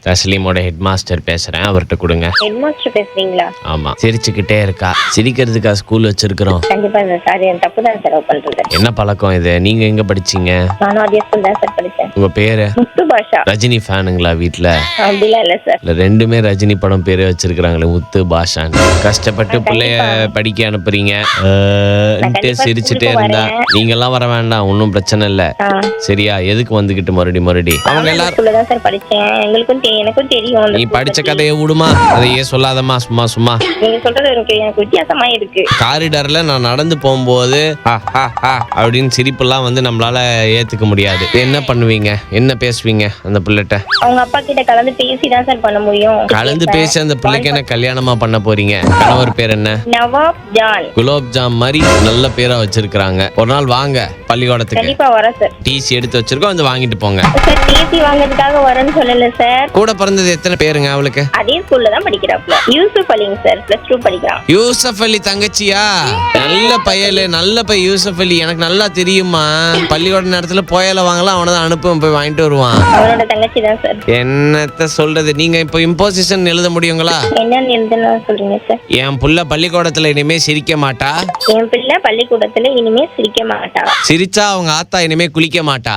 தஸ்லீமோட head master பேசுறேன், அவர்கிட்ட கொடுங்க. ஹெட் மாஸ்டர் பேசுறீங்களா? ஆமா, சிரிச்சுக்கிட்டே இருக்கா. சிரிக்கிறதுக்கா ஸ்கூல் வச்சிருக்கிறோம்? கண்டிப்பா சார். சார் என் தப்பு தான் சார் பண்றது. என்ன பழக்கம் இது? நீங்க எங்க படிச்சீங்க? நானும் அதே ஸ்கூல் தான் சார் படிச்சேன். உங்க பேரு? முத்து பாஷா. ரஜினி ஃபேனுங்களா வீட்ல? அப்படிலாம் இல்ல சார். இல்ல, ரெண்டுமே ரஜினி படம் பேரே வச்சிருக்காங்களே, முத்து பாஷான்னு. கஷ்டப்பட்டு பிள்ளைய படிக்க அனுப்புறீங்க, சிரிச்சுட்டே இருந்தா. நீங்க எல்லாம் வர வேண்டாம், ஒன்னும் பிரச்சனை இல்ல. சரியா? எதுக்கு வந்துகிட்டு மறுபடி அவங்க எல்லாரும் ஸ்கூல்ல தான் சார் படிச்சேன். எனக்கும் தெரியும். நீ படிச்ச கதையை விடுமா, அதையே சொல்லாதம்மா. சும்மா நீங்க சொல்றது எனக்கு வித்தியாசமா இருக்கு. காரிடார்ல நான் நடந்து போகும்போது அப்படின்னு சிரிப்பெல்லாம் வந்து நம்மளால ஏத்துக்க முடியாது. என்ன பண்ணுவீங்க, என்ன பேசுவீங்க அந்த பிள்ளைகிட்ட? அவங்க அப்பா கிட்ட கலந்து பேசி தான் சார் பண்ண முடியும். கலந்து பேசி அந்த பிள்ளைக்கு என்ன கல்யாணமா பண்ண போறீங்க? கணவர் பேர் என்ன? நவாப் ஜான். குலோப் ஜாம் மாதிரி நல்ல பேரா வச்சிருக்காங்க. ஒரு நாள் வாங்க பள்ளிக்கூடத்துக்கு. கண்டிப்பா வரேன் சார். டிசி எடுத்து வச்சிருக்கோம், வந்து வாங்கிட்டு போங்க. சார் டிசி வாங்குறதுக்காக வரேன்னு சொல்லல சார். கூட பிறந்தது எத்தனை பேருங்க அவளுக்கு? அதே ஸ்கூல்ல தான் படிக்கிறாப்ல. யூசுப் அலிங்க சார், +2 படிக்கிறான். யூசப் அலி தங்கச்சியா? நல்ல பையல, நல்ல பையன் யூசப் அலி. எனக்கு நல்லா தெரியுமா. பள்ளிக்கூட நேரத்துல போயல வாங்கலாம், அவனை தான் அனுப்புவேன், போய் வாங்கிட்டு வருவான். அவனோட தங்கச்சி தான் சார். என்னத்த சொல்றது? நீங்க இப்போ இம்போசிஷன் எழுத முடியுங்களா? என்னன்னு எழுதுனா சொல்றீங்க சார்? என் புள்ள பள்ளிக்கூடத்துல இனிமே சிரிக்க மாட்டா. என் பிள்ளை பள்ளிக்கூடத்துல இனிமே சிரிக்க மாட்டா. சிரிச்சா அவங்க ஆத்தா இனிமே குளிக்க மாட்டா.